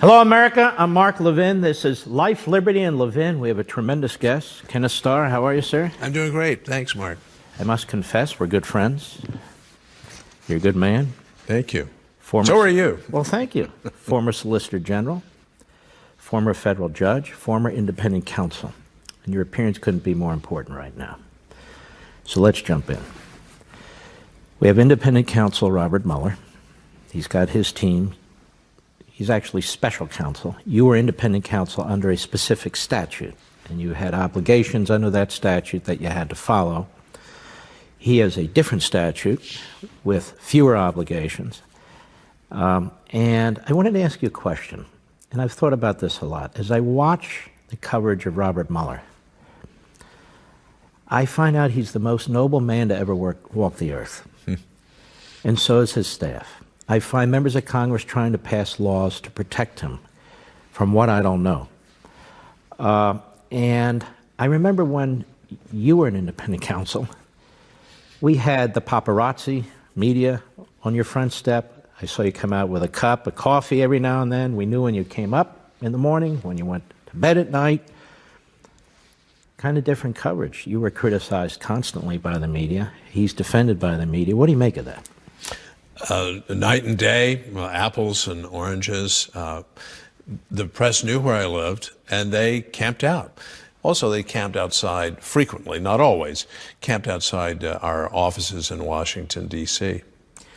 Hello, America. I'm Mark Levin. This is Life, Liberty, and Levin. We have a tremendous guest, Kenneth Starr. How are you, sir? I'm doing great. Thanks, Mark. I must confess, we're good friends. You're a good man. Thank you. So are you. Well, thank you. Former Solicitor General, former federal judge, former independent counsel. And your appearance couldn't be more important right now. So let's jump in. We have independent counsel Robert Mueller. He's got his team. He's actually special counsel. You were independent counsel under a specific statute, and you had obligations under that statute that you had to follow. He has a different statute with fewer obligations. And I wanted to ask you a question, and I've thought about this a lot. As I watch the coverage of Robert Mueller, I find out he's the most noble man to ever walk the earth. And so is his staff. I find members of Congress trying to pass laws to protect him from what I don't know. And I remember when you were an independent counsel, we had the paparazzi media on your front step. I saw you come out with a cup of coffee every now and then. We knew when you came up in the morning, when you went to bed at night. Kind of different coverage. You were criticized constantly by the media. He's defended by the media. What do you make of that? Night and day, apples and oranges. The press knew where I lived, and they camped out. Also, they camped outside frequently, not always, camped outside our offices in Washington, D.C.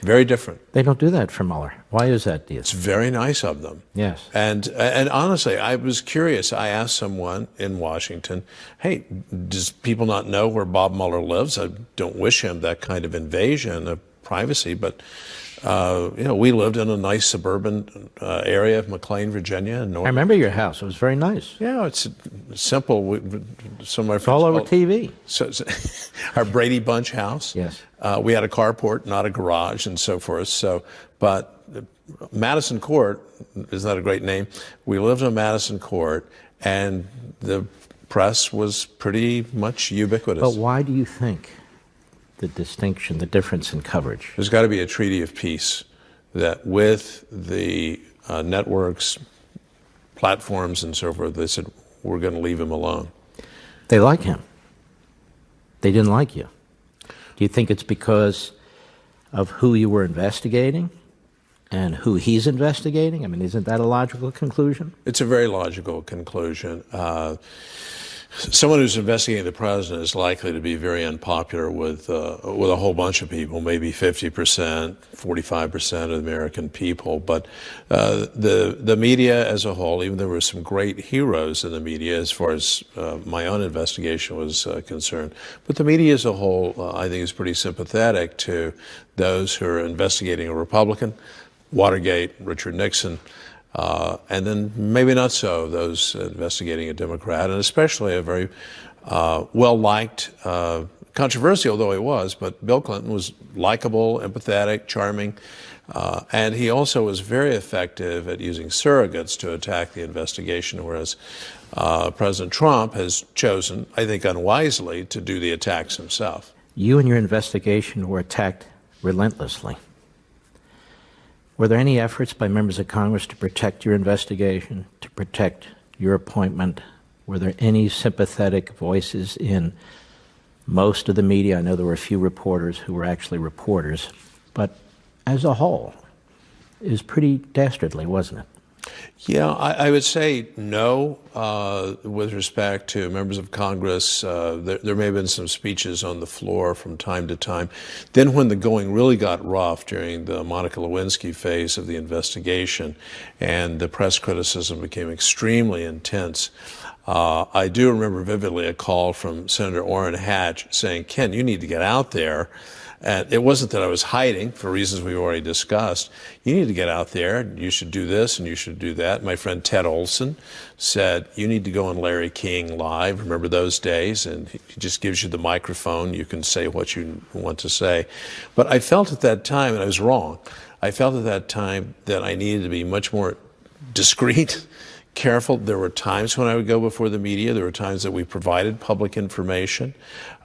Very different. They don't do that for Mueller. Why is that, do you It's very nice of them. Yes. And honestly, I was curious. I asked someone in Washington, hey, does people not know where Bob Mueller lives? I don't wish him that kind of invasion of privacy, but we lived in a nice suburban area of McLean, Virginia. I remember your house. It was very nice. Yeah, it's simple. Some of my friends all over TV. So our Brady Bunch house. Yes. We had a carport, not a garage, and so forth. But Madison Court, isn't that a great name? We lived on Madison Court, and the press was pretty much ubiquitous. But why do you think the distinction, the difference in coverage? There's got to be a treaty of peace that with the networks, platforms, and so forth, they said, we're going to leave him alone. They like him. They didn't like you. Do you think it's because of who you were investigating and who he's investigating? I mean, isn't that a logical conclusion? It's a very logical conclusion. Someone who's investigating the president is likely to be very unpopular with a whole bunch of people, maybe 50%, 45% of the American people. But the media as a whole, even though there were some great heroes in the media as far as my own investigation was concerned, but the media as a whole, I think, is pretty sympathetic to those who are investigating a Republican, Watergate, Richard Nixon, and then maybe not so those investigating a Democrat, and especially a very well-liked, controversial though he was, but Bill Clinton was likable, empathetic, charming, and he also was very effective at using surrogates to attack the investigation, whereas President Trump has chosen, I think unwisely, to do the attacks himself. You and your investigation were attacked relentlessly. Were there any efforts by members of Congress to protect your investigation, to protect your appointment? Were there any sympathetic voices in most of the media? I know there were a few reporters who were actually reporters, but as a whole, it was pretty dastardly, wasn't it? Yeah, I would say no with respect to members of Congress. There may have been some speeches on the floor from time to time. Then when the going really got rough during the Monica Lewinsky phase of the investigation and the press criticism became extremely intense, I do remember vividly a call from Senator Orrin Hatch saying, Ken, you need to get out there. And it wasn't that I was hiding for reasons we've already discussed. You need to get out there. You should do this and you should do that. My friend Ted Olson said, you need to go on Larry King Live. Remember those days? And he just gives you the microphone. You can say what you want to say. But I felt at that time, and I was wrong, I felt at that time that I needed to be much more discreet, careful. There were times when I would go before the media. There were times that we provided public information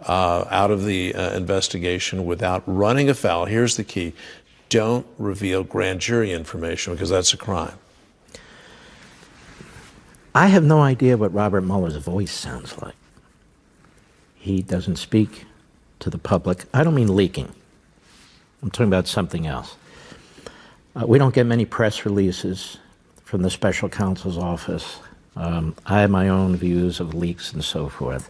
out of the investigation without running afoul. Here's the key. Don't reveal grand jury information because that's a crime. I have no idea what Robert Mueller's voice sounds like. He doesn't speak to the public. I don't mean leaking. I'm talking about something else. We don't get many press releases from the special counsel's office. I have my own views of leaks and so forth.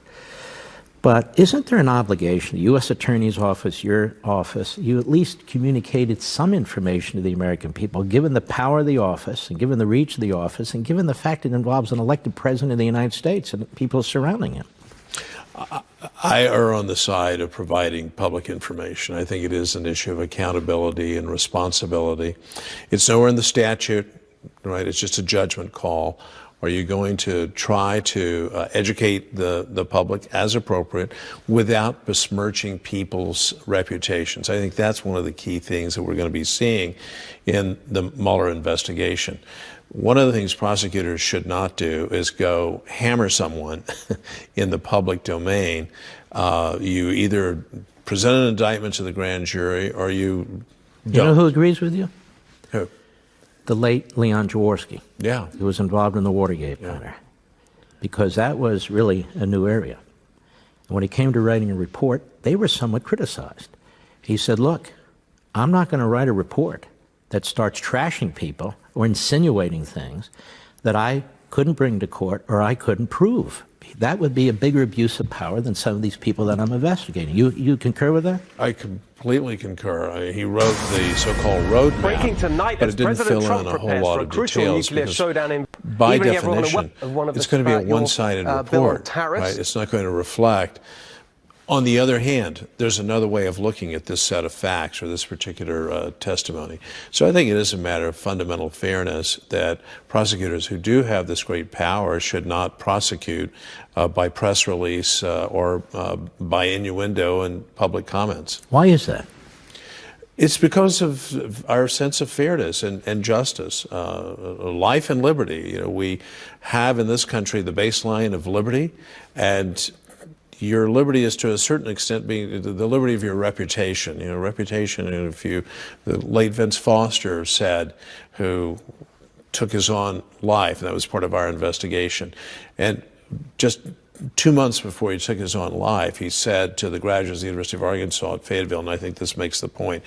But isn't there an obligation, the U.S. Attorney's Office, your office, you at least communicated some information to the American people, given the power of the office and given the reach of the office and given the fact it involves an elected president of the United States and people surrounding him? I err on the side of providing public information. I think it is an issue of accountability and responsibility. It's nowhere in the statute, right? It's just a judgment call. Are you going to try to educate the public as appropriate without besmirching people's reputations? I think that's one of the key things that we're going to be seeing in the Mueller investigation. One of the things prosecutors should not do is go hammer someone in the public domain. You either present an indictment to the grand jury or you don't. You know who agrees with you? Who? The late Leon Jaworski. Yeah. Who was involved in the Watergate matter. Because that was really a new area. And when it came to writing a report, they were somewhat criticized. He said, look, I'm not going to write a report that starts trashing people or insinuating things that I couldn't bring to court or I couldn't prove. That would be a bigger abuse of power than some of these people that I'm investigating. You concur with that? I completely concur. He wrote the so-called roadmap, Breaking tonight but as it didn't President fill Trump in a whole prepares lot for a of crucial details nuclear because showdown in by even everyone definition, one of it's going to be a your, one-sided bill on report. tariffs. Right? It's not going to reflect. On the other hand, there's another way of looking at this set of facts or this particular testimony. So I think it is a matter of fundamental fairness that prosecutors who do have this great power should not prosecute by press release or by innuendo and public comments. Why is that? It's because of our sense of fairness and justice, life and liberty. You know, we have in this country the baseline of liberty, and your liberty is to a certain extent being the liberty of your reputation. You know, reputation. And the late Vince Foster said, who took his own life, and that was part of our investigation. And just 2 months before he took his own life, he said to the graduates of the University of Arkansas at Fayetteville, and I think this makes the point,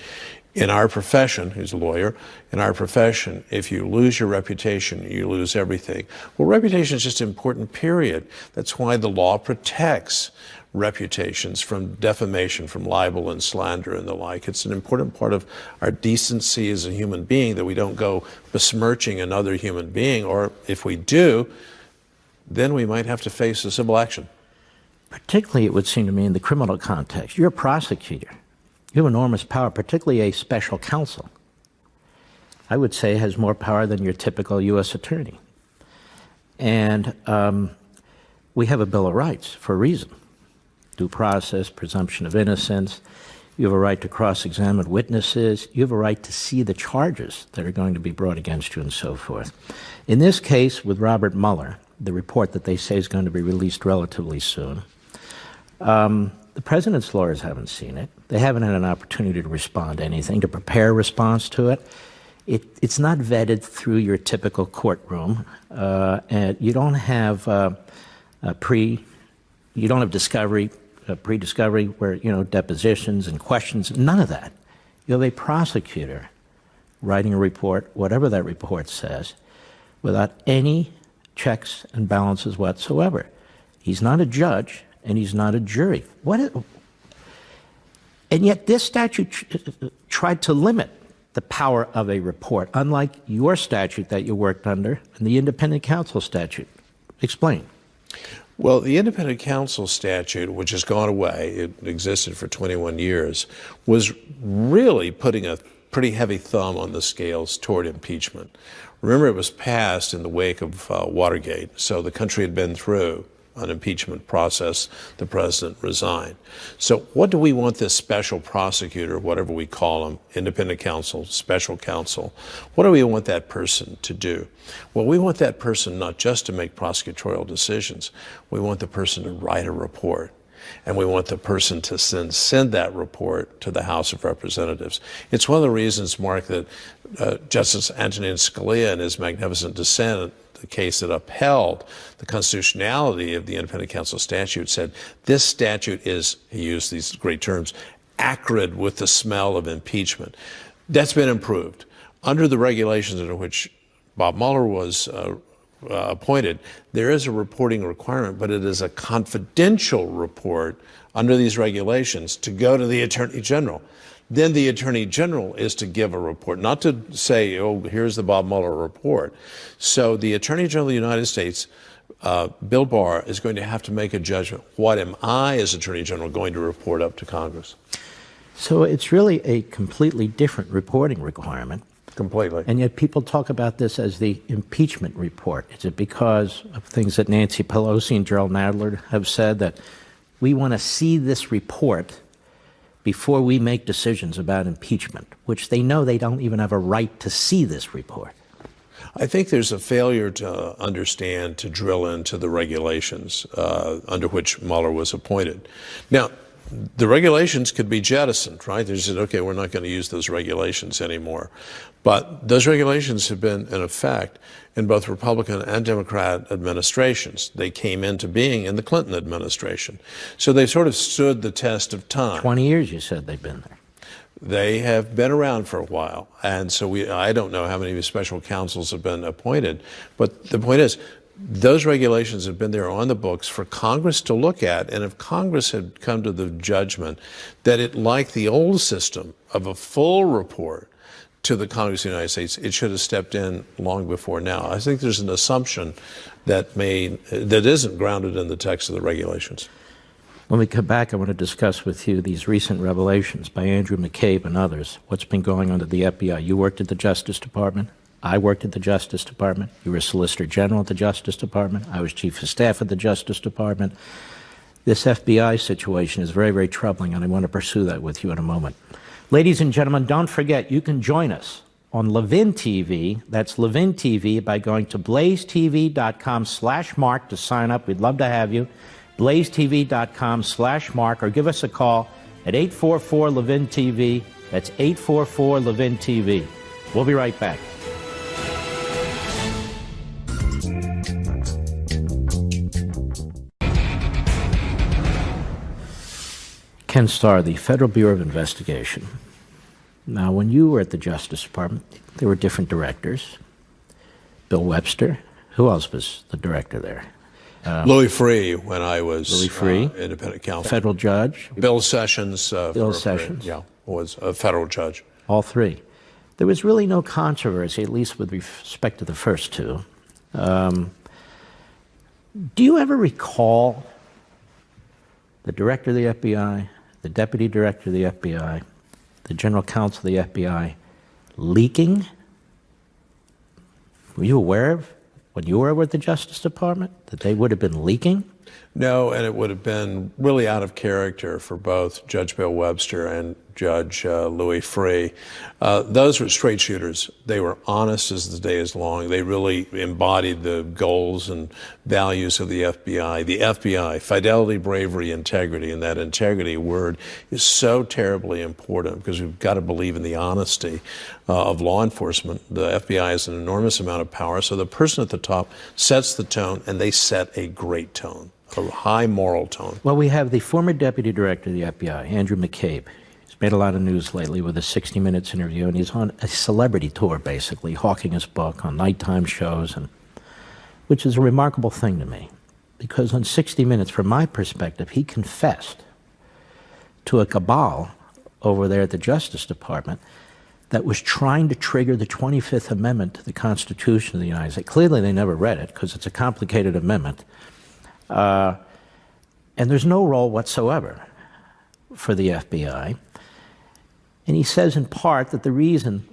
in our profession, he's a lawyer, in our profession, if you lose your reputation, you lose everything. Well, reputation is just an important period. That's why the law protects reputations from defamation, from libel and slander and the like. It's an important part of our decency as a human being that we don't go besmirching another human being, or if we do, then we might have to face a civil action. Particularly, it would seem to me, in the criminal context. You're a prosecutor. You have enormous power, particularly a special counsel. I would say has more power than your typical U.S. attorney. And we have a Bill of Rights for a reason. Due process, presumption of innocence. You have a right to cross-examine witnesses. You have a right to see the charges that are going to be brought against you and so forth. In this case, with Robert Mueller, the report that they say is going to be released relatively soon, the president's lawyers haven't seen it. They haven't had an opportunity to respond to anything, to prepare a response to it. It's not vetted through your typical courtroom, and you don't have discovery, pre-discovery, where depositions and questions. None of that. You have a prosecutor writing a report, whatever that report says, without any checks and balances whatsoever. He's not a judge. And he's not a jury. And yet this statute tried to limit the power of a report, unlike your statute that you worked under and the independent counsel statute. Explain. Well, the independent counsel statute, which has gone away, it existed for 21 years, was really putting a pretty heavy thumb on the scales toward impeachment. Remember, it was passed in the wake of Watergate, so the country had been through an impeachment process. The president resigned. So what do we want this special prosecutor, whatever we call him, independent counsel, special counsel, what do we want that person to do? Well, we want that person not just to make prosecutorial decisions. We want the person to write a report. And we want the person to send that report to the House of Representatives. It's one of the reasons, Mark, that Justice Antonin Scalia, in his magnificent dissent the case that upheld the constitutionality of the independent counsel statute, said this statute is, he used these great terms, acrid with the smell of impeachment. That's been improved. Under the regulations under which Bob Mueller was appointed, there is a reporting requirement, but it is a confidential report under these regulations to go to the Attorney General. Then the Attorney General is to give a report, not to say, oh, here's the Bob Mueller report. So the Attorney General of the United States, Bill Barr, is going to have to make a judgment. What am I, as Attorney General, going to report up to Congress? So it's really a completely different reporting requirement. Completely. And yet people talk about this as the impeachment report. Is it because of things that Nancy Pelosi and Gerald Nadler have said, that we want to see this report before we make decisions about impeachment, which they know they don't even have a right to see this report? I think there's a failure to understand, to drill into the regulations under which Mueller was appointed. Now, the regulations could be jettisoned, right? They said, okay, we're not going to use those regulations anymore. But those regulations have been in effect in both Republican and Democrat administrations. They came into being in the Clinton administration. So they've sort of stood the test of time. 20 years, you said they've been there. They have been around for a while. And so I don't know how many special counsels have been appointed. But the point is, those regulations have been there on the books for Congress to look at, and if Congress had come to the judgment that it liked the old system of a full report to the Congress of the United States, it should have stepped in long before now. I think there's an assumption that isn't grounded in the text of the regulations. When we come back, I want to discuss with you these recent revelations by Andrew McCabe and others. What's been going on at the FBI? You worked at the Justice Department. I worked at the Justice Department. You were Solicitor General at the Justice Department. I was Chief of Staff at the Justice Department. This FBI situation is very, very troubling, and I want to pursue that with you in a moment. Ladies and gentlemen, don't forget, you can join us on Levin TV. That's Levin TV by going to blazetv.com/Mark to sign up. We'd love to have you. blazetv.com/Mark, or give us a call at 844-LEVIN-TV. That's 844-LEVIN-TV. We'll be right back. Ken Starr, the Federal Bureau of Investigation. Now, when you were at the Justice Department, there were different directors. Bill Webster. Who else was the director there? Louis Freeh, when I was independent counsel. Federal judge. Bill Sessions. Bill Sessions. Yeah, was a federal judge. All three. There was really no controversy, at least with respect to the first two. Do you ever recall the director of the FBI, the deputy director of the FBI, the general counsel of the FBI leaking? Were you aware of, when you were with the Justice Department, that they would have been leaking? No, and it would have been really out of character for both Judge Bill Webster and Judge Louis Freeh. Those were straight shooters. They were honest as the day is long. They really embodied the goals and values of the FBI. The FBI, fidelity, bravery, integrity, and that integrity word is so terribly important because we've got to believe in the honesty of law enforcement. The FBI has an enormous amount of power, so the person at the top sets the tone, and they set a great tone. A high moral tone. Well, we have the former deputy director of the FBI, Andrew McCabe. He's made a lot of news lately with a 60 Minutes interview, and he's on a celebrity tour, basically, hawking his book on nighttime shows, which is a remarkable thing to me, because on 60 Minutes, from my perspective, he confessed to a cabal over there at the Justice Department that was trying to trigger the 25th Amendment to the Constitution of the United States. Clearly, they never read it, because it's a complicated amendment. And there's no role whatsoever for the FBI. And he says in part that the reason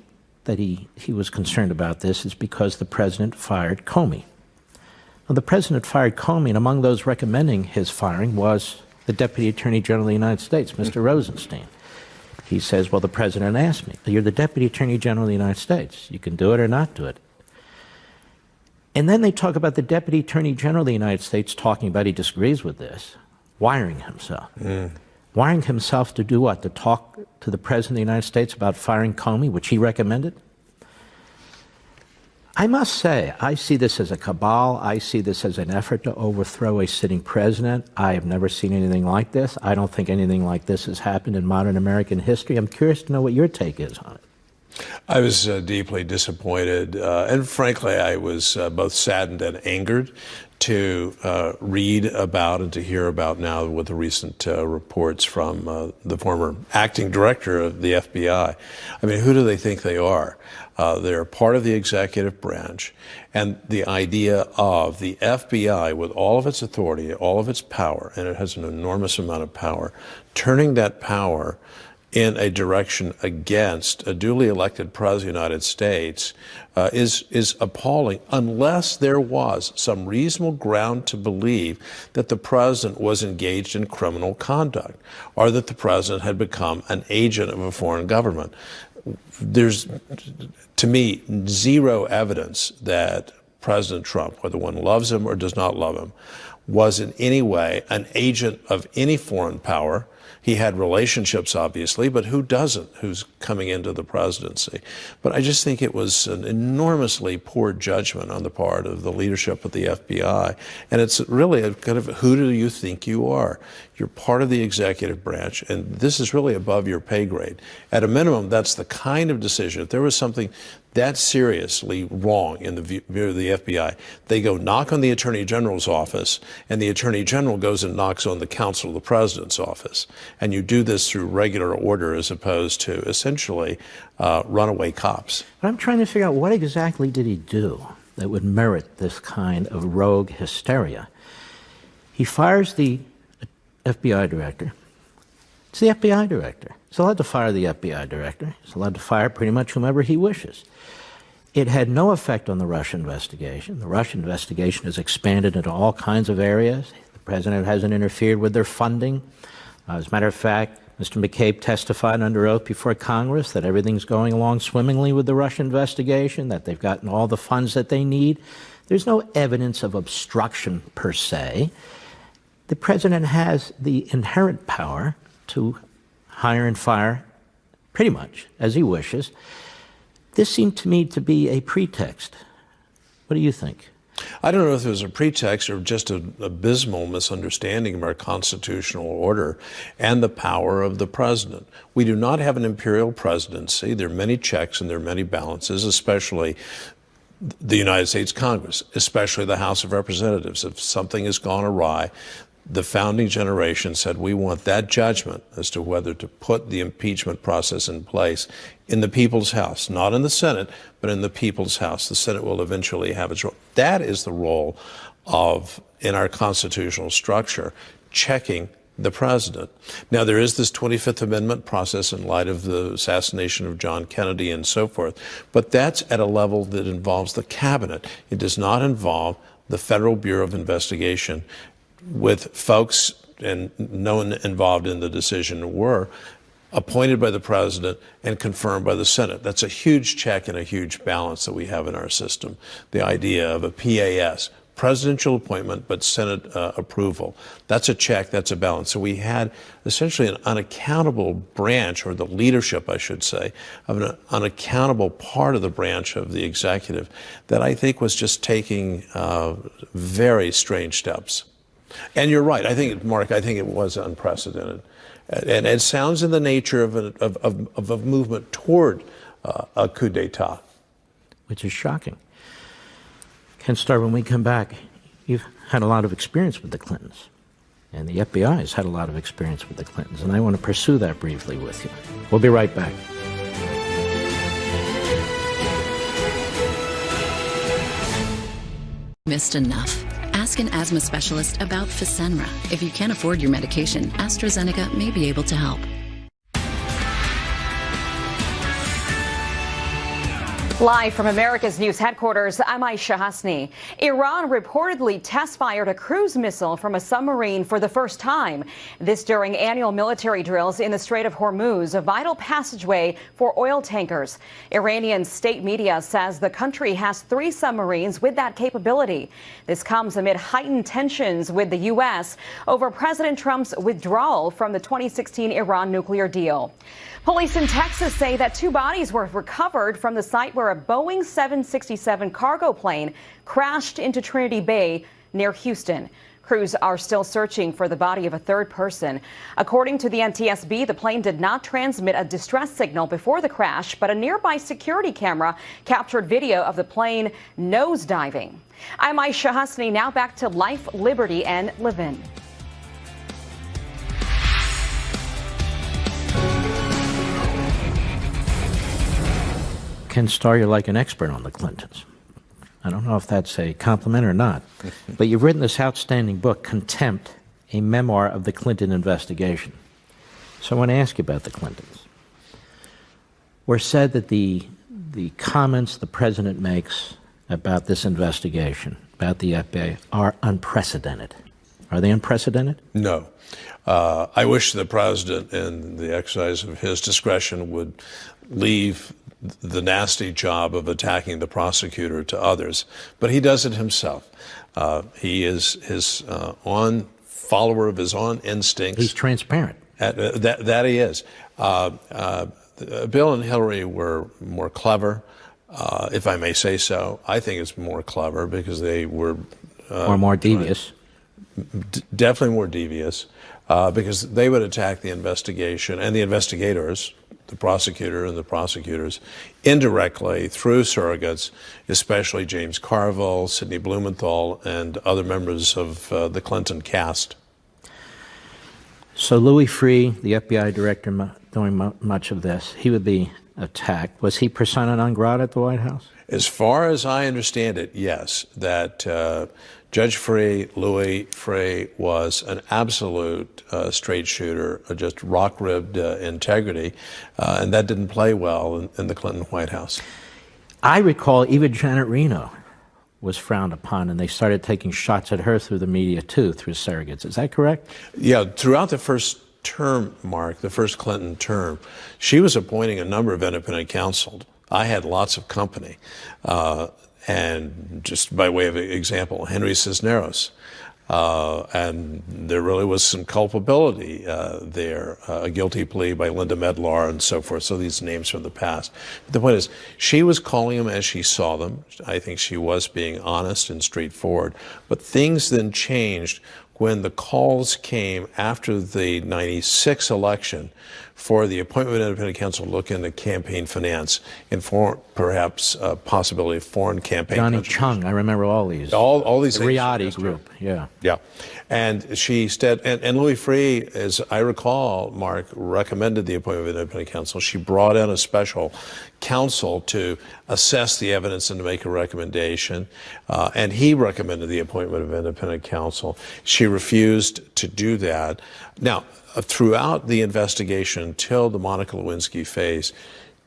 that he was concerned about this is because the president fired Comey. Well, the president fired Comey, and among those recommending his firing was the Deputy Attorney General of the United States, Mr. Rosenstein. He says, well, the president asked me, you're the Deputy Attorney General of the United States. You can do it or not do it. And then they talk about the Deputy Attorney General of the United States talking about, he disagrees with this, wiring himself. Wiring himself to do what? To talk to the President of the United States about firing Comey, which he recommended? I must say, I see this as a cabal. I see this as an effort to overthrow a sitting president. I have never seen anything like this. I don't think anything like this has happened in modern American history. I'm curious to know what your take is on it. I was deeply disappointed, and frankly, I was both saddened and angered to read about and to hear about now with the recent reports from the former acting director of the FBI. I mean, who do they think they are? They're part of the executive branch, and the idea of the FBI, with all of its authority, all of its power, and it has an enormous amount of power, turning that power in a direction against a duly elected president of the United States is appalling, unless there was some reasonable ground to believe that the president was engaged in criminal conduct or that the president had become an agent of a foreign government. There's, to me, zero evidence that President Trump, whether one loves him or does not love him, was in any way an agent of any foreign power. He had relationships, obviously, but who doesn't, who's coming into the presidency? But I just think it was an enormously poor judgment on the part of the leadership of the FBI. And it's really a kind of, who do you think you are? You're part of the executive branch, and this is really above your pay grade. At a minimum, that's the kind of decision. If there was something that seriously wrong in the view of the FBI, they go knock on the Attorney General's office, and the Attorney General goes and knocks on the counsel of the President's office. And you do this through regular order as opposed to essentially runaway cops. But I'm trying to figure out what exactly did he do that would merit this kind of rogue hysteria. He fires the FBI director. It's the FBI director. He's allowed to fire the FBI director. He's allowed to fire pretty much whomever he wishes. It had no effect on the Russia investigation. The Russia investigation has expanded into all kinds of areas. The president hasn't interfered with their funding. As a matter of fact, Mr. McCabe testified under oath before Congress that everything's going along swimmingly with the Russia investigation, that they've gotten all the funds that they need. There's no evidence of obstruction per se. The president has the inherent power to hire and fire pretty much as he wishes. This seemed to me to be a pretext. What do you think? I don't know if it was a pretext or just an abysmal misunderstanding of our constitutional order and the power of the president. We do not have an imperial presidency. There are many checks and there are many balances, especially the United States Congress, especially the House of Representatives. If something has gone awry, the founding generation said we want that judgment as to whether to put the impeachment process in place in the people's house, not in the Senate, but in the people's house. The Senate will eventually have its role. That is the role of, in our constitutional structure, checking the president. Now, there is this 25th Amendment process in light of the assassination of John Kennedy and so forth, but that's at a level that involves the cabinet. It does not involve the Federal Bureau of Investigation, with folks, and no one involved in the decision were, appointed by the president and confirmed by the Senate. That's a huge check and a huge balance that we have in our system. The idea of a PAS, presidential appointment, but Senate approval. That's a check, that's a balance. So we had essentially an unaccountable branch, or the leadership, I should say, of an unaccountable part of the branch of the executive that I think was just taking very strange steps. And you're right. I think, Mark, I think it was unprecedented. And it sounds in the nature of a movement toward a coup d'etat. Which is shocking. Ken Starr, when we come back, you've had a lot of experience with the Clintons. And the FBI has had a lot of experience with the Clintons. And I want to pursue that briefly with you. We'll be right back. Missed enough. Ask an asthma specialist about Fasenra. If you can't afford your medication, AstraZeneca may be able to help. Live from America's News headquarters, I'm Aisha Hasni. Iran reportedly test-fired a cruise missile from a submarine for the first time. This during annual military drills in the Strait of Hormuz, a vital passageway for oil tankers. Iranian state media says the country has 3 submarines with that capability. This comes amid heightened tensions with the U.S. over President Trump's withdrawal from the 2016 Iran nuclear deal. Police in Texas say that 2 bodies were recovered from the site where after a Boeing 767 cargo plane crashed into Trinity Bay near Houston. Crews are still searching for the body of a third person. According to the NTSB, the plane did not transmit a distress signal before the crash, but a nearby security camera captured video of the plane nosediving. I'm Aisha Hasni. Now back to Life, Liberty, and Levin. Ken Starr, you're like an expert on the Clintons. I don't know if that's a compliment or not, but you've written this outstanding book, Contempt, a memoir of the Clinton investigation. So I want to ask you about the Clintons. We're said that the comments the president makes about this investigation, about the FBI, are unprecedented. Are they unprecedented? No. I wish the president, in the exercise of his discretion, would leave the nasty job of attacking the prosecutor to others, but he does it himself. He is his own follower of his own instincts. He's transparent. That he is. Bill and Hillary were more clever, if I may say so. I think it's more clever because they were or more devious. Definitely more devious, because they would attack the investigation and the investigators, the prosecutor and the prosecutors, indirectly through surrogates, especially James Carville, Sidney Blumenthal, and other members of the Clinton cast. So Louis Freeh, the FBI director, doing much of this, he would be attacked. Was he persona non grata at the White House? As far as I understand it, yes. That Judge Freeh, Louis Freeh, was an absolute straight shooter, just rock-ribbed integrity, and that didn't play well in the Clinton White House. I recall even Janet Reno was frowned upon, and they started taking shots at her through the media, too, through surrogates. Is that correct? Yeah, throughout the first term, Mark, the first Clinton term, she was appointing a number of independent counsel. I had lots of company. And just by way of example, Henry Cisneros. And there really was some culpability there, a guilty plea by Linda Medlar and so forth. So these names from the past. But the point is, she was calling them as she saw them. I think she was being honest and straightforward. But things then changed when the calls came after the '96 election for the appointment of independent counsel to look into campaign finance and for perhaps a possibility of foreign campaign. Johnny Chung, I remember all these. All these the Riyadi group, yeah. Yeah. And she said, and Louis Freeh, as I recall, Mark, recommended the appointment of independent counsel. She brought in a special counsel to assess the evidence and to make a recommendation. And he recommended the appointment of independent counsel. She refused to do that. Now, throughout the investigation until the Monica Lewinsky phase,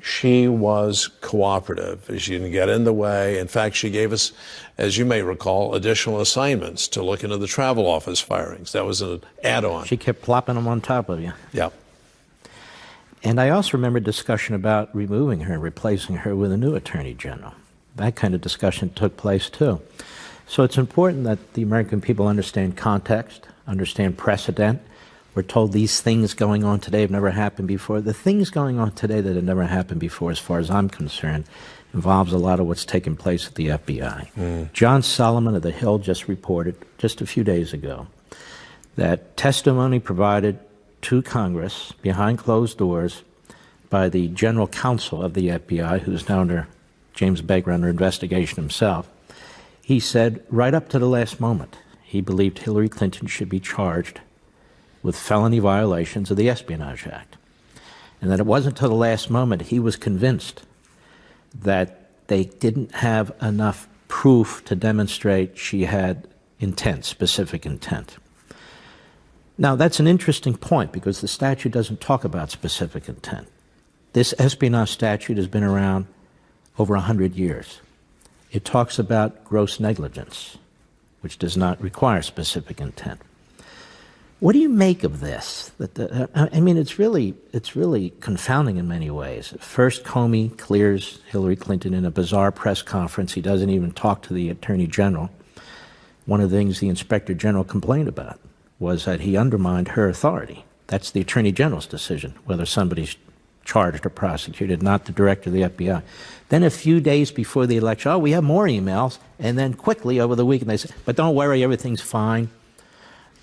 she was cooperative. She didn't get in the way. In fact, she gave us, as you may recall, additional assignments to look into the travel office firings. That was an add-on. She kept plopping them on top of you. Yeah. And I also remember discussion about removing her, replacing her with a new attorney general. That kind of discussion took place, too. So it's important that the American people understand context, understand precedent. We're told these things going on today have never happened before. The things going on today that have never happened before, as far as I'm concerned, involves a lot of what's taking place at the FBI. John Solomon of The Hill just reported, just a few days ago, that testimony provided to Congress behind closed doors by the general counsel of the FBI, who's now under James Baker under investigation himself, he said right up to the last moment he believed Hillary Clinton should be charged with felony violations of the Espionage Act. And that it wasn't until the last moment he was convinced that they didn't have enough proof to demonstrate she had intent, specific intent. Now, that's an interesting point because the statute doesn't talk about specific intent. This espionage statute has been around over 100 years. It talks about gross negligence, which does not require specific intent. What do you make of this? I mean, it's really confounding in many ways. First, Comey clears Hillary Clinton in a bizarre press conference. He doesn't even talk to the Attorney General. One of the things the Inspector General complained about was that he undermined her authority. That's the Attorney General's decision, whether somebody's charged or prosecuted, not the director of the FBI. Then a few days before the election, we have more emails, and then quickly over the weekend they say, but don't worry, everything's fine.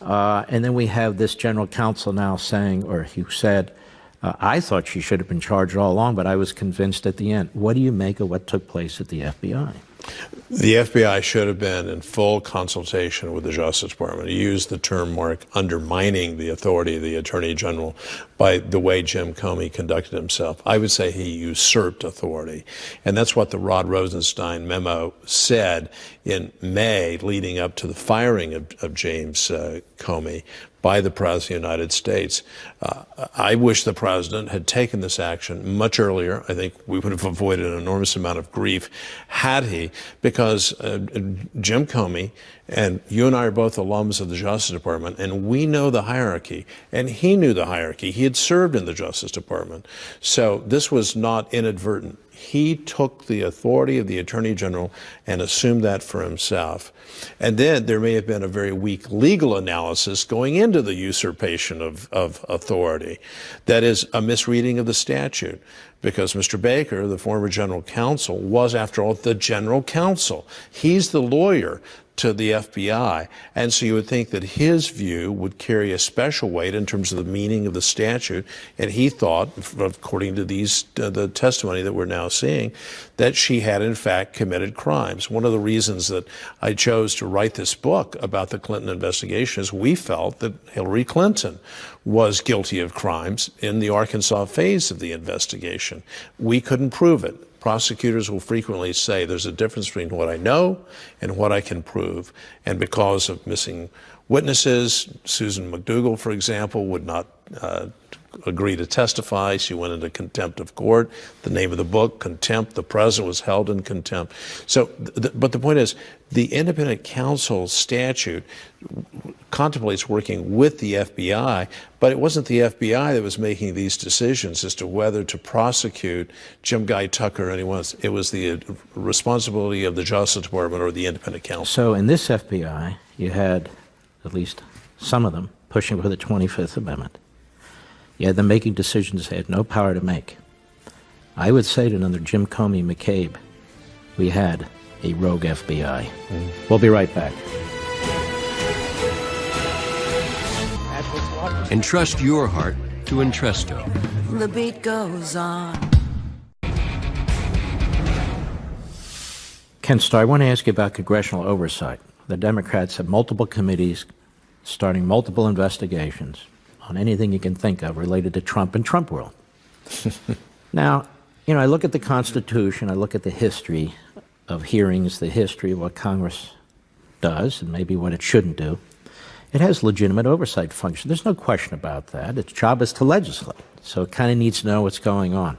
And then we have this general counsel now saying, or who said, I thought she should have been charged all along, but I was convinced at the end. What do you make of what took place at the FBI? The FBI should have been in full consultation with the Justice Department. He used the term, Mark, undermining the authority of the Attorney General by the way Jim Comey conducted himself. I would say he usurped authority. And that's what the Rod Rosenstein memo said in May leading up to the firing of James Comey by the President of the United States. I wish the President had taken this action much earlier. I think we would have avoided an enormous amount of grief had he, because Jim Comey, and you and I are both alums of the Justice Department, and we know the hierarchy, and he knew the hierarchy. He had served in the Justice Department. So this was not inadvertent. He took the authority of the Attorney General and assumed that for himself. And then there may have been a very weak legal analysis going into the usurpation of authority. That is a misreading of the statute, because Mr. Baker, the former general counsel, was, after all, the general counsel. He's the lawyer to the FBI. And so you would think that his view would carry a special weight in terms of the meaning of the statute. And he thought, according to the testimony that we're now seeing, that she had in fact committed crimes. One of the reasons that I chose to write this book about the Clinton investigation is we felt that Hillary Clinton was guilty of crimes in the Arkansas phase of the investigation. We couldn't prove it. Prosecutors will frequently say there's a difference between what I know and what I can prove. And because of missing witnesses, Susan McDougal, for example, would not agree to testify. She went into contempt of court. The name of the book, Contempt. The president was held in contempt. So, but the point is, the independent counsel statute contemplates working with the FBI, but it wasn't the FBI that was making these decisions as to whether to prosecute Jim Guy Tucker or anyone else. It was the responsibility of the Justice Department or the independent counsel. So in this FBI, you had at least some of them pushing for the 25th Amendment. You had them making decisions they had no power to make. I would say that under Jim Comey McCabe, we had a rogue FBI. We'll be right back. Entrust your heart to Entresto. The beat goes on. Ken Starr, I want to ask you about congressional oversight. The Democrats have multiple committees starting multiple investigations on anything you can think of related to Trump and Trump world. Now, I look at the Constitution, I look at the history of hearings, the history of what Congress does, and maybe what it shouldn't do. It has legitimate oversight function. There's no question about that. Its job is to legislate, so it kind of needs to know what's going on.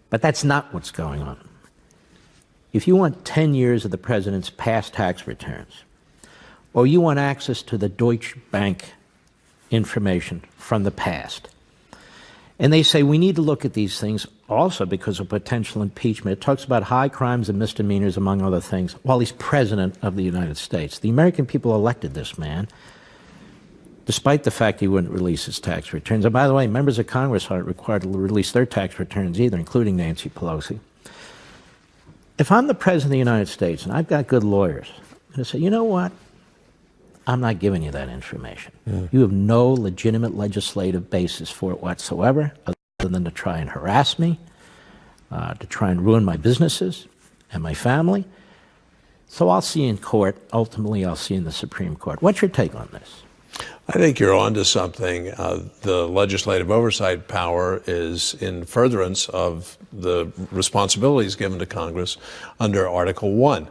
But that's not what's going on. If you want 10 years of the president's past tax returns, or you want access to the Deutsche Bank information from the past, and they say we need to look at these things also because of potential impeachment. It talks about high crimes and misdemeanors, among other things, while he's president of the United States. The American people elected this man, despite the fact he wouldn't release his tax returns. And by the way, members of Congress aren't required to release their tax returns either, including Nancy Pelosi. If I'm the president of the United States and I've got good lawyers, I'm going to say, you know what? I'm not giving you that information. You have no legitimate legislative basis for it whatsoever, other than to try and harass me, to try and ruin my businesses and my family. So I'll see you in court. Ultimately, I'll see you in the Supreme Court. What's your take on this? I think you're onto something. The legislative oversight power is in furtherance of the responsibilities given to Congress under Article 1.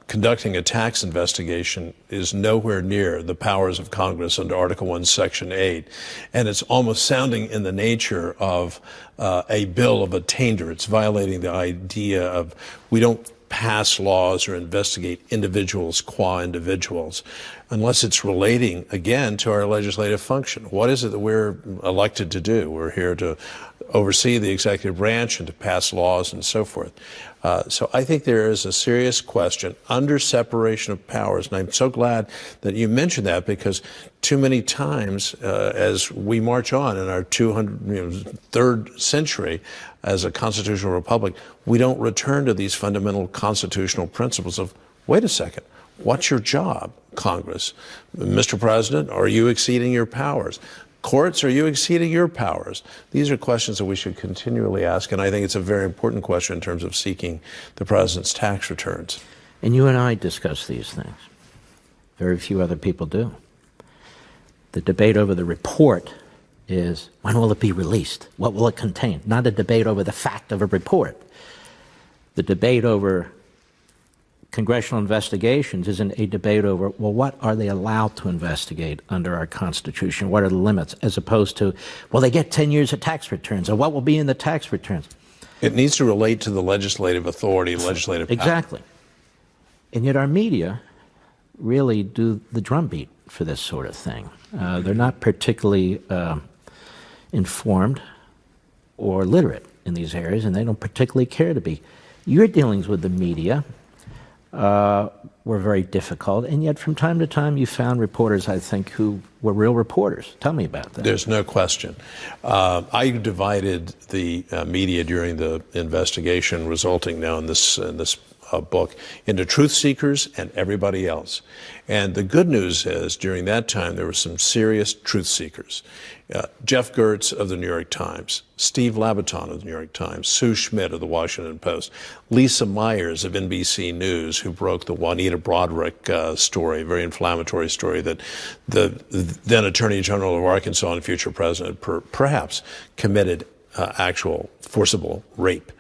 Conducting a tax investigation is nowhere near the powers of Congress under Article 1, Section 8. And it's almost sounding in the nature of a bill of attainder. It's violating the idea of we don't pass laws or investigate individuals qua individuals unless it's relating, again, to our legislative function. What is it that we're elected to do? We're here to oversee the executive branch and to pass laws and so forth. So I think there is a serious question under separation of powers, and I'm so glad that you mentioned that, because too many times as we march on in our 203rd century as a constitutional republic, we don't return to these fundamental constitutional principles of, wait a second, what's your job, Congress? Mr. President, are you exceeding your powers? Courts, are you exceeding your powers? These are questions that we should continually ask, and I think it's a very important question in terms of seeking the president's tax returns. And you and I discuss these things. Very few other people do. The debate over the report is, when will it be released? What will it contain? Not a debate over the fact of a report. The debate over congressional investigations isn't a debate over, well, what are they allowed to investigate under our Constitution? What are the limits? As opposed to, well, they get 10 years of tax returns, or what will be in the tax returns? It needs to relate to the legislative authority, legislative power. Exactly. And yet our media really do the drumbeat for this sort of thing. They're not particularly informed or literate in these areas, and they don't particularly care to be. Your dealings with the media were very difficult, and yet from time to time you found reporters, I think, who were real reporters. Tell me about that. There's no question. I divided the media during the investigation resulting now in this book into truth seekers and everybody else. And the good news is, during that time, there were some serious truth seekers. Jeff Gertz of the New York Times, Steve Labaton of the New York Times, Sue Schmidt of the Washington Post, Lisa Myers of NBC News, who broke the Juanita Broderick story, a very inflammatory story that the then Attorney General of Arkansas and future president perhaps committed actual forcible rape.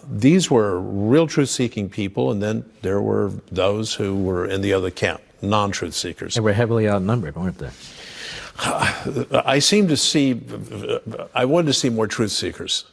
These were real truth-seeking people, and then there were those who were in the other camp, non-truth seekers. They were heavily outnumbered, weren't they? I wanted to see more truth seekers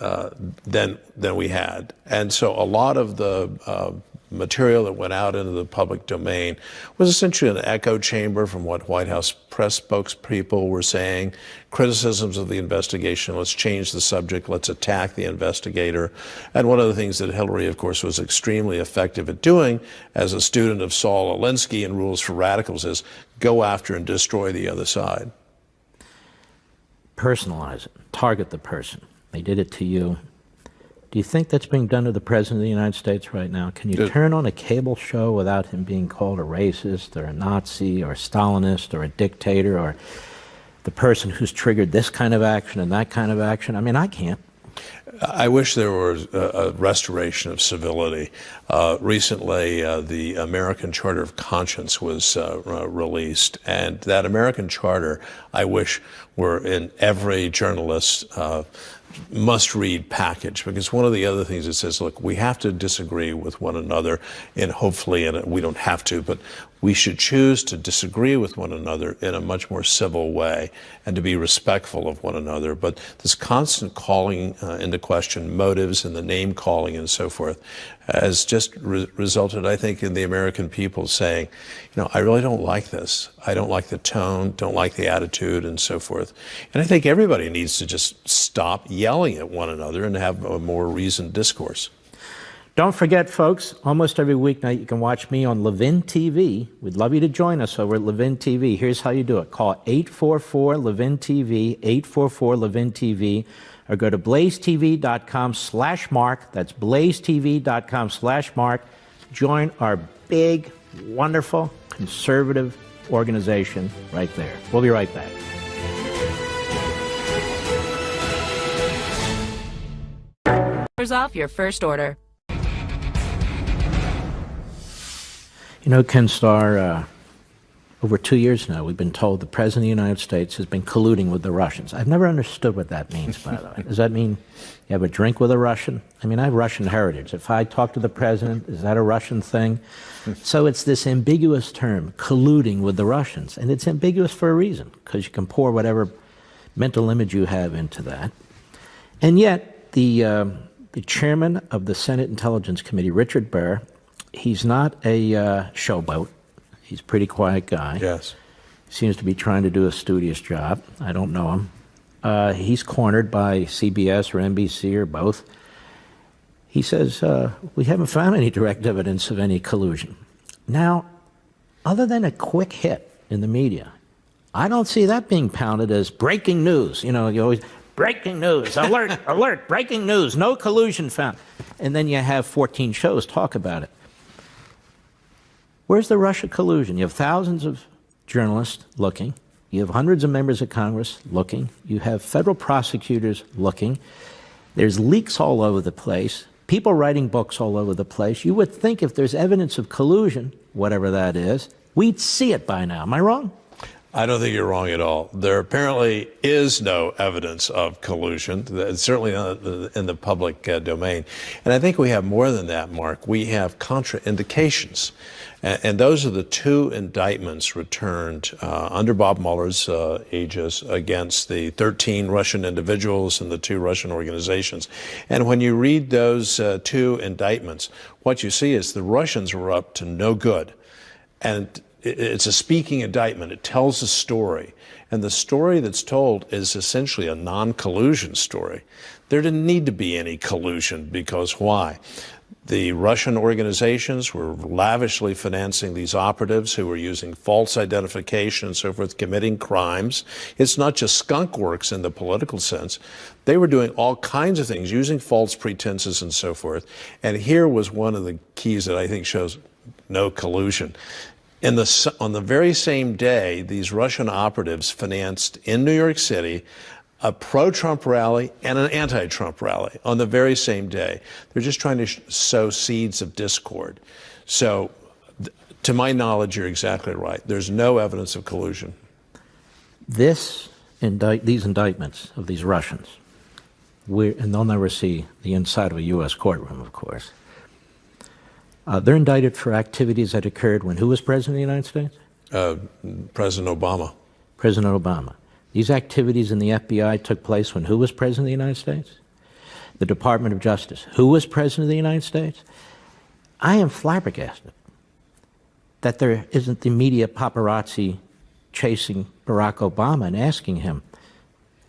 than we had. And so a lot of the material that went out into the public domain was essentially an echo chamber from what White House press spokespeople were saying, criticisms of the investigation, let's change the subject, let's attack the investigator. And one of the things that Hillary, of course, was extremely effective at doing as a student of Saul Alinsky and Rules for Radicals is go after and destroy the other side. Personalize it, target the person. They did it to you. Do you think that's being done to the President of the United States right now? Can you turn on a cable show without him being called a racist or a Nazi or a Stalinist or a dictator or the person who's triggered this kind of action and that kind of action? I mean, I can't. I wish there was a restoration of civility. Recently, the American Charter of Conscience was released, and that American Charter, I wish, were in every journalist's must-read package, because one of the other things it says, look, we have to disagree with one another, and hopefully, and we don't have to, but we should choose to disagree with one another in a much more civil way and to be respectful of one another. But this constant calling into question motives and the name calling and so forth has just resulted, I think, in the American people saying, you know, I really don't like this. I don't like the tone, don't like the attitude and so forth. And I think everybody needs to just stop yelling at one another and have a more reasoned discourse. Don't forget, folks, almost every weeknight you can watch me on Levin TV. We'd love you to join us over at Levin TV. Here's how you do it. Call 844-LEVIN-TV, 844-LEVIN-TV, or go to blazetv.com/mark. That's blazetv.com/mark. Join our big, wonderful, conservative organization right there. We'll be right back. Off your first order. You know, Ken Starr, over 2 years now, we've been told the President of the United States has been colluding with the Russians. I've never understood what that means, by the way. Does that mean you have a drink with a Russian? I mean, I have Russian heritage. If I talk to the President, is that a Russian thing? So it's this ambiguous term, colluding with the Russians. And it's ambiguous for a reason, because you can pour whatever mental image you have into that. And yet, the chairman of the Senate Intelligence Committee, Richard Burr, he's not a showboat. He's a pretty quiet guy. Yes. Seems to be trying to do a studious job. I don't know him. He's cornered by CBS or NBC or both. He says, we haven't found any direct evidence of any collusion. Now, other than a quick hit in the media, I don't see that being pounded as breaking news. You know, you always, breaking news, alert, alert, breaking news, no collusion found. And then you have 14 shows talk about it. Where's the Russia collusion? You have thousands of journalists looking. You have hundreds of members of Congress looking. You have federal prosecutors looking. There's leaks all over the place. People writing books all over the place. You would think if there's evidence of collusion, whatever that is, we'd see it by now. Am I wrong? I don't think you're wrong at all. There apparently is no evidence of collusion, certainly not in the public domain. And I think we have more than that, Mark. We have contraindications. And those are the two indictments returned under Bob Mueller's aegis against the 13 Russian individuals and the 2 Russian organizations. And when you read those 2 indictments, what you see is the Russians were up to no good. And it's a speaking indictment. It tells a story. And the story that's told is essentially a non-collusion story. There didn't need to be any collusion because why? The Russian organizations were lavishly financing these operatives who were using false identification and so forth, committing crimes. It's not just skunk works in the political sense. They were doing all kinds of things, using false pretenses and so forth. And here was one of the keys that I think shows no collusion. On the very same day, these Russian operatives financed in New York City a pro-Trump rally and an anti-Trump rally on the very same day. They're just trying to sow seeds of discord. So, to my knowledge, you're exactly right. There's no evidence of collusion. These indictments of these Russians, and they'll never see the inside of a U.S. courtroom, of course. They're indicted for activities that occurred when who was president of the United States? President Obama. President Obama. These activities in the FBI took place when who was president of the United States? The Department of Justice. Who was president of the United States? I am flabbergasted that there isn't the media paparazzi chasing Barack Obama and asking him,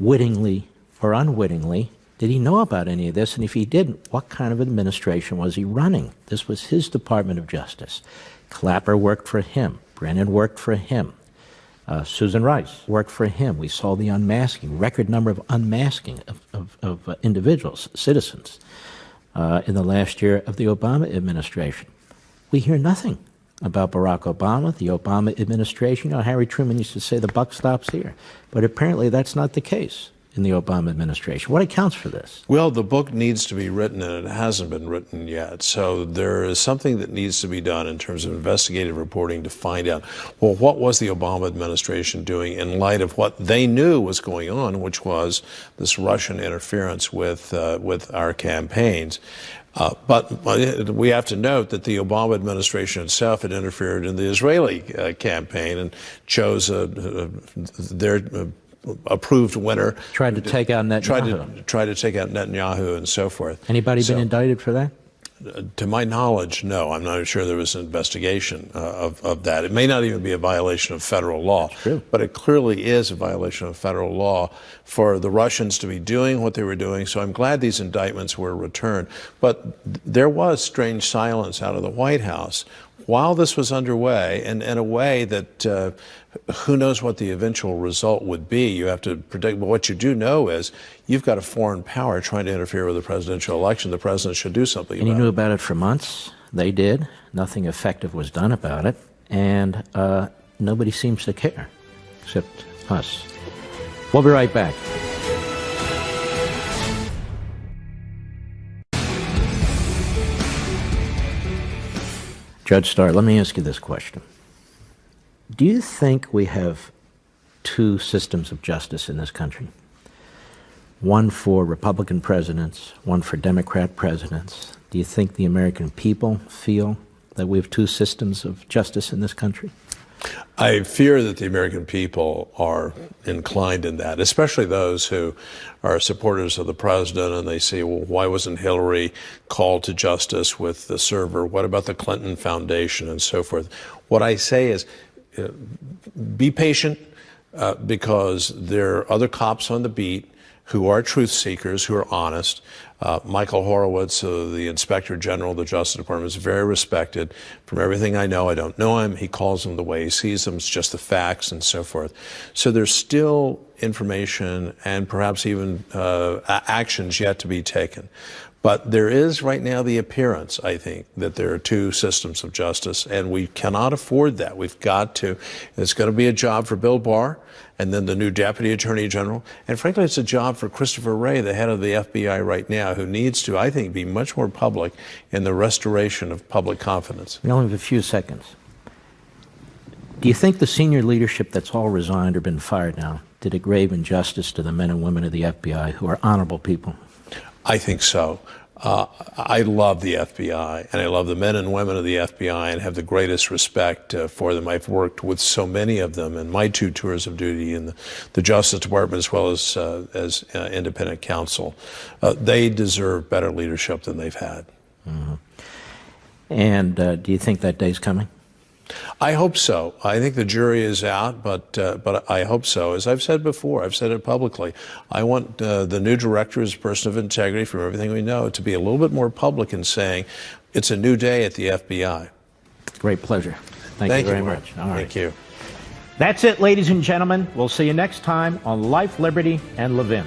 wittingly or unwittingly, did he know about any of this? And if he didn't, what kind of administration was he running? This was his Department of Justice. Clapper worked for him. Brennan worked for him. Susan Rice worked for him. We saw the unmasking, record number of unmasking of individuals, citizens, in the last year of the Obama administration. We hear nothing about Barack Obama, the Obama administration. You know, Harry Truman used to say the buck stops here. But apparently that's not the case in the Obama administration. What accounts for this? Well, the book needs to be written, and it hasn't been written yet. So there is something that needs to be done in terms of investigative reporting to find out, well, what was the Obama administration doing in light of what they knew was going on, which was this Russian interference with our campaigns. But we have to note that the Obama administration itself had interfered in the Israeli campaign and chose their approved winner. Tried to take out Netanyahu. Tried to take out Netanyahu and so forth. Anybody been indicted for that? To my knowledge, no. I'm not sure there was an investigation of that. It may not even be a violation of federal law, but it clearly is a violation of federal law for the Russians to be doing what they were doing. So I'm glad these indictments were returned. But there was strange silence out of the White House while this was underway, and in a way that who knows what the eventual result would be. You have to predict, but what you do know is you've got a foreign power trying to interfere with the presidential election. The president should do something about it. And you knew about it for months. They did. Nothing effective was done about it. And nobody seems to care, except us. We'll be right back. Judge Starr, let me ask you this question. Do you think we have two systems of justice in this country? One for Republican presidents, one for Democrat presidents. Do you think the American people feel that we have two systems of justice in this country? I fear that the American people are inclined in that, especially those who are supporters of the president, and they say, well, why wasn't Hillary called to justice with the server? What about the Clinton Foundation and so forth? What I say is, be patient because there are other cops on the beat who are truth seekers, who are honest. Michael Horowitz, the Inspector General of the Justice Department, is very respected. From everything I know, I don't know him. He calls them the way he sees them. It's just the facts and so forth. So there's still information and perhaps even actions yet to be taken. But there is right now the appearance, I think, that there are two systems of justice, and we cannot afford that. We've got to. It's going to be a job for Bill Barr and then the new Deputy Attorney General. And frankly, it's a job for Christopher Wray, the head of the FBI right now, who needs to, I think, be much more public in the restoration of public confidence. We only have a few seconds. Do you think the senior leadership that's all resigned or been fired now did a grave injustice to the men and women of the FBI who are honorable people? I think so. I love the FBI, and I love the men and women of the FBI and have the greatest respect for them. I've worked with so many of them in my 2 tours of duty in the Justice Department as well as independent counsel. They deserve better leadership than they've had. Mm-hmm. And do you think that day's coming? I hope so. I think the jury is out, but I hope so. As I've said before, I've said it publicly, I want the new director as a person of integrity, from everything we know, to be a little bit more public in saying it's a new day at the FBI. Great pleasure. Thank you very much. All right. Thank you. That's it, ladies and gentlemen. We'll see you next time on Life, Liberty, and Levin.